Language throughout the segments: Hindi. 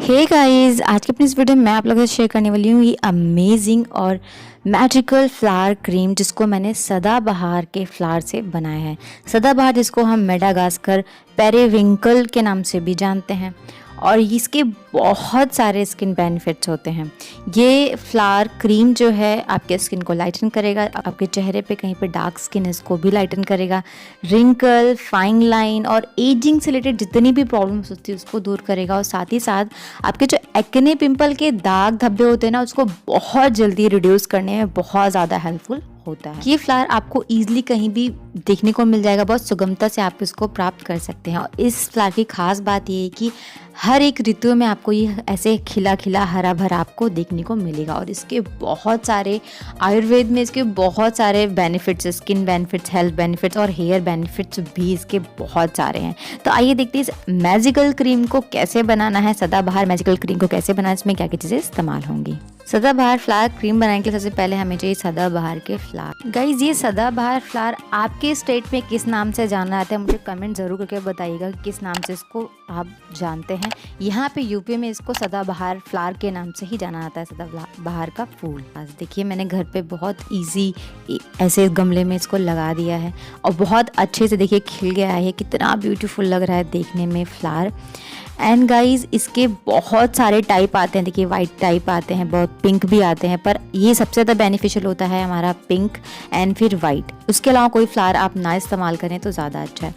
हे गाइस, आज के अपनी इस वीडियो में मैं आप लोगों से शेयर करने वाली हूँ ये अमेजिंग और मैजिकल फ्लावर क्रीम, जिसको मैंने सदाबहार के फ्लावर से बनाया है। सदाबहार जिसको हम मेडागास्कर पेरिविंकल के नाम से भी जानते हैं, और इसके बहुत सारे स्किन बेनिफिट्स होते हैं। ये फ्लावर क्रीम जो है आपके स्किन को लाइटन करेगा, आपके चेहरे पे कहीं पे डार्क स्किन है इसको भी लाइटन करेगा, रिंकल, फाइन लाइन और एजिंग से रिलेटेड जितनी भी प्रॉब्लम्स होती है उसको दूर करेगा, और साथ ही साथ आपके जो एक्ने पिंपल के दाग धब्बे होते हैं ना, उसको बहुत जल्दी रिड्यूस करने में बहुत ज़्यादा हेल्पफुल होता है। ये फ्लावर आपको ईजिली कहीं भी देखने को मिल जाएगा, बहुत सुगमता से आप इसको प्राप्त कर सकते हैं। और इस फ्लावर की खास बात ये है कि हर एक ऋतु में आपको ये ऐसे खिला खिला हरा भरा आपको देखने को मिलेगा, और इसके बहुत सारे आयुर्वेद में इसके बहुत सारे benefits, skin benefits, health benefits और हेयर बेनिफिट्स भी इसके बहुत सारे हैं। तो आइए देखते हैं इस मैजिकल क्रीम को कैसे बनाना है, सदाबहार मैजिकल क्रीम को कैसे बनाना है, इसमें क्या क्या चीज़ें इस्तेमाल होंगी। सदाबहार फ्लावर क्रीम बनाने के लिए सबसे पहले हमें चाहिए सदाबहार के फ्लावर। गाइज, ये सदाबहार फ्लावर आपके स्टेट में किस नाम से जाना जाता है, मुझे कमेंट ज़रूर करके बताइएगा कि किस नाम से इसको आप जानते हैं। यहाँ पे यूपी में इसको सदाबहार फ्लावर के नाम से ही जाना जाता है, सदाबहार का फूल। आज देखिए, मैंने घर पे बहुत इजी ऐसे गमले में इसको लगा दिया है, और बहुत अच्छे से देखिए खिल गया है। कितना ब्यूटीफुल लग रहा है देखने में फ्लावर। एंड गाइज, इसके बहुत सारे टाइप आते हैं। देखिए, वाइट टाइप आते हैं, बहुत पिंक भी आते हैं, पर ये सबसे ज़्यादा बेनिफिशियल होता है हमारा पिंक एंड फिर वाइट। उसके अलावा कोई फ्लावर आप ना इस्तेमाल करें तो ज़्यादा अच्छा है।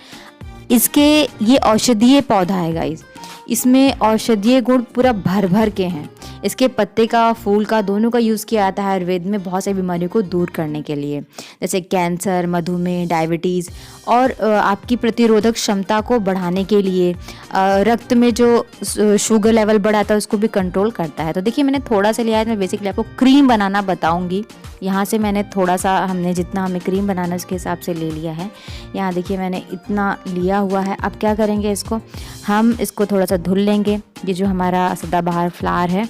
इसके ये औषधीय पौधा है गाइज, इसमें औषधीय गुण पूरा भर भर के हैं। इसके पत्ते का, फूल का, दोनों का यूज़ किया जाता है आयुर्वेद में बहुत सारी बीमारियों को दूर करने के लिए, जैसे कैंसर, मधुमेह, डायबिटीज़, और आपकी प्रतिरोधक क्षमता को बढ़ाने के लिए, रक्त में जो शुगर लेवल बढ़ाता है उसको भी कंट्रोल करता है। तो देखिए, मैंने थोड़ा सा लिया है, मैं बेसिकली आपको क्रीम बनाना बताऊंगी। यहाँ से मैंने थोड़ा सा, हमने जितना हमें क्रीम बनाना उसके हिसाब से ले लिया है। यहाँ देखिए, मैंने इतना लिया हुआ है। अब क्या करेंगे, हम इसको थोड़ा सा धुल लेंगे। ये जो हमारा सदाबहार फ्लावर है,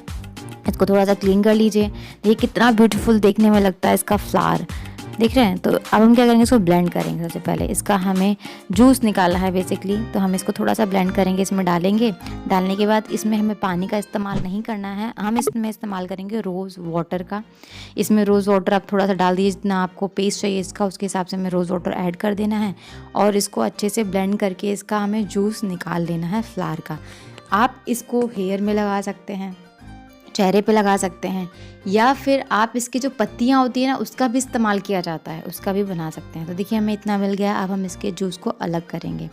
इसको थोड़ा सा क्लीन कर लीजिए। ये कितना ब्यूटीफुल देखने में लगता है इसका फ्लावर, देख रहे हैं। तो अब हम क्या करेंगे, इसको ब्लेंड करेंगे। सबसे पहले इसका हमें जूस निकालना है बेसिकली, तो हम इसको थोड़ा सा ब्लेंड करेंगे, इसमें डालेंगे। डालने के बाद इसमें हमें पानी का इस्तेमाल नहीं करना है, हम इसमें इस्तेमाल करेंगे रोज़ वाटर का। इसमें रोज़ वाटर आप थोड़ा सा डाल दीजिए, जितना आपको पेस्ट चाहिए इसका उसके हिसाब से हमें रोज़ वाटर ऐड कर देना है, और इसको अच्छे से ब्लेंड करके इसका हमें जूस निकाल लेना है फ्लावर का। आप इसको हेयर में लगा सकते हैं, चेहरे पे लगा सकते हैं, या फिर आप इसकी जो पत्तियाँ होती है ना, उसका भी इस्तेमाल किया जाता है, उसका भी बना सकते हैं। तो देखिए, हमें इतना मिल गया। अब हम इसके जूस को अलग करेंगे,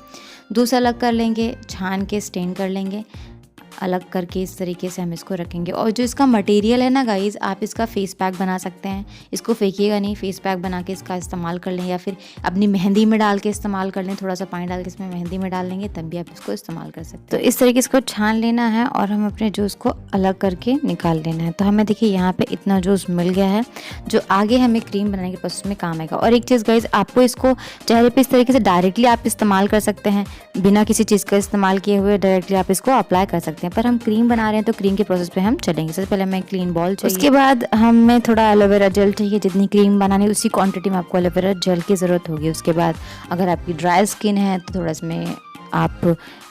जूस अलग कर लेंगे, छान के स्टेन कर लेंगे, अलग करके इस तरीके से हम इसको रखेंगे। और जो इसका मटेरियल है ना गाइज़, आप इसका फेस पैक बना सकते हैं। इसको फेंकिएगा नहीं, फेस पैक बना के इसका इस्तेमाल कर लें, या फिर अपनी मेहंदी में डाल के इस्तेमाल कर लें। थोड़ा सा पानी डाल के इसमें मेहंदी में डाल लेंगे, तब भी आप इसको इस्तेमाल कर सकते हैं। तो इस तरीके से इसको छान लेना है, और हम अपने जूस को अलग करके निकाल लेना है। तो हमें देखिए यहाँ पे इतना जूस मिल गया है, जो आगे हमें क्रीम बनाने के प्रोसेस में काम आएगा। और एक चीज़ गाइज़, आपको इसको चेहरे पे इस तरीके से डायरेक्टली आप इस्तेमाल कर सकते हैं, बिना किसी चीज़ का इस्तेमाल किए हुए डायरेक्टली आप इसको अप्लाई कर सकते हैं। पर हम क्रीम बना रहे हैं तो क्रीम के प्रोसेस पे हम चलेंगे। सबसे पहले हमें क्लीन बॉल चाहिए, उसके बाद हमें थोड़ा एलोवेरा जेल चाहिए। जितनी क्रीम बनानी है उसी क्वांटिटी में आपको एलोवेरा जेल की ज़रूरत होगी। उसके बाद अगर आपकी ड्राई स्किन है तो थोड़ा इसमें आप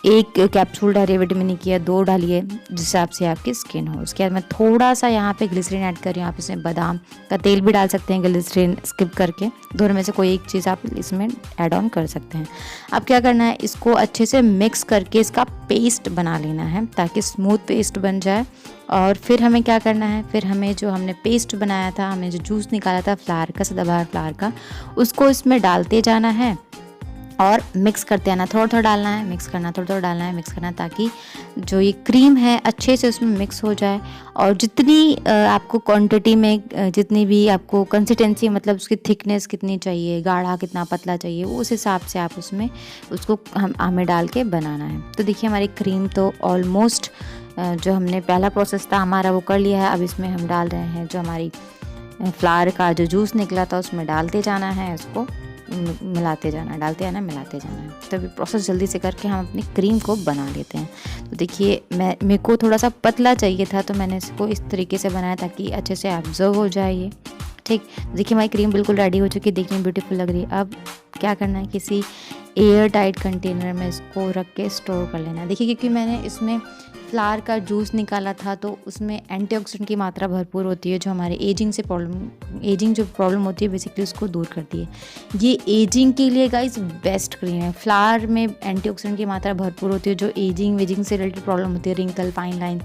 1 कैप्सूल डालिए विटामिन ई की, या 2 डालिए, जिस हिसाब से आपकी स्किन हो। उसके बाद मैं थोड़ा सा यहाँ पे ग्लिसरीन ऐड कर रही हूँ। आप इसमें बादाम का तेल भी डाल सकते हैं, ग्लिसरीन स्किप करके, दोनों में से कोई एक चीज़ आप इसमें ऐड ऑन कर सकते हैं। अब क्या करना है, इसको अच्छे से मिक्स करके इसका पेस्ट बना लेना है, ताकि स्मूथ पेस्ट बन जाए। और फिर हमें क्या करना है, फिर हमें जो हमने पेस्ट बनाया था, हमें जो जूस निकाला था फ्लावर का, सदाबहार फ्लावर का, उसको इसमें डालते जाना है और मिक्स करते आना। थोड़ा थोड़ा डालना है, मिक्स करना, थोड़ा थोड़ा डालना है, मिक्स करना, ताकि जो ये क्रीम है अच्छे से उसमें मिक्स हो जाए। और जितनी आपको क्वांटिटी में, जितनी भी आपको कंसिस्टेंसी, मतलब उसकी थिकनेस कितनी चाहिए, गाढ़ा कितना, पतला चाहिए, उस हिसाब से आप उसमें उसको हमें डाल के बनाना है। तो देखिए, हमारी क्रीम तो ऑलमोस्ट जो हमने पहला प्रोसेस था हमारा वो कर लिया है। अब इसमें हम डाल रहे हैं जो हमारी फ्लावर का जो जूस निकला था, उसमें डालते जाना है, उसको मिलाते जाना, डालते जाना, मिलाते जाना है। तो अभी प्रोसेस जल्दी से करके हम अपनी क्रीम को बना लेते हैं। तो देखिए, मेरे को थोड़ा सा पतला चाहिए था, तो मैंने इसको इस तरीके से बनाया ताकि अच्छे से ऑब्जर्व हो जाए ये। ठीक, देखिए हमारी क्रीम बिल्कुल रेडी हो चुकी है, देखने में ब्यूटीफुल लग रही है। अब क्या करना है, किसी एयर टाइट कंटेनर में इसको रख के स्टोर कर लेना है। देखिए, क्योंकि मैंने इसमें फ्लावर का जूस निकाला था तो उसमें एंटीऑक्सीडेंट की मात्रा भरपूर होती है, जो हमारे एजिंग जो प्रॉब्लम होती है बेसिकली उसको दूर करती है। ये एजिंग के लिए गाइस बेस्ट क्रीम है। फ्लावर में एंटीऑक्सीडेंट की मात्रा भरपूर होती है, जो एजिंग से रिलेटेड प्रॉब्लम होती है, रिंकल, फाइन लाइन,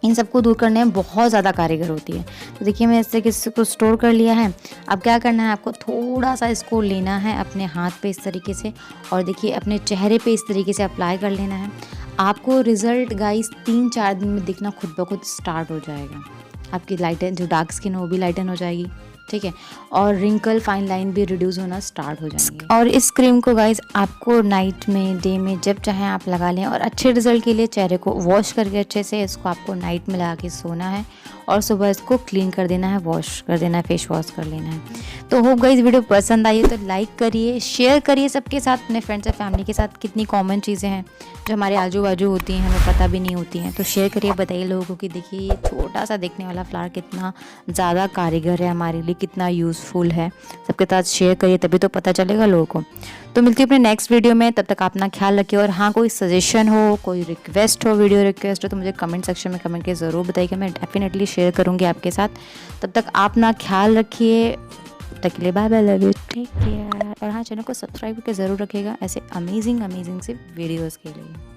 इन सबको दूर करने में बहुत ज़्यादा कारगर होती है। तो देखिए मैं इससे को स्टोर कर लिया है। अब क्या करना है, आपको थोड़ा सा इसको लेना है अपने हाथ पे इस तरीके से, और देखिए अपने चेहरे पे इस तरीके से अप्लाई कर लेना है। आपको रिज़ल्ट गाइस 3-4 दिन में दिखना खुद ब खुद स्टार्ट हो जाएगा। आपकी लाइटन जो डार्क स्किन है वो भी लाइटन हो जाएगी, ठीक है, और रिंकल, फाइन लाइन भी रिड्यूस होना स्टार्ट हो जाएंगे। और इस क्रीम को गाइस आपको नाइट में, डे में, जब चाहें आप लगा लें। और अच्छे रिजल्ट के लिए चेहरे को वॉश करके अच्छे से इसको आपको नाइट में लगा के सोना है और सुबह इसको क्लीन कर देना है, वॉश कर देना है, फेस वॉश कर लेना है। तो होप गाइस वीडियो पसंद आई है तो लाइक करिए, शेयर करिए सबके साथ, अपने फ्रेंड्स और फैमिली के साथ। कितनी कॉमन चीज़ें हैं जो हमारे आजू बाजू होती हैं, हमें पता भी नहीं होती हैं, तो शेयर करिए, बताइए लोगों को कि देखिए ये छोटा सा दिखने वाला फ्लावर कितना ज़्यादा कारीगर है हमारे लिए, कितना यूज़फुल है। सबके साथ शेयर करिए, तभी तो पता चलेगा लोगों को। तो मिलती है अपने नेक्स्ट वीडियो में, तब तक अपना ख्याल रखिए। और हाँ, कोई सजेशन हो, कोई रिक्वेस्ट हो, वीडियो रिक्वेस्ट हो, तो मुझे कमेंट सेक्शन में कमेंट के ज़रूर बताइएगा, मैं डेफिनेटली शेयर करूँगी आपके साथ। तब तक आप अपना ख्याल रखिए, तब तक के लिए bye bye, love you, take care. और हाँ, चैनल को सब्सक्राइब करके ज़रूर रखिएगा ऐसे अमेजिंग से वीडियोज़ के लिए।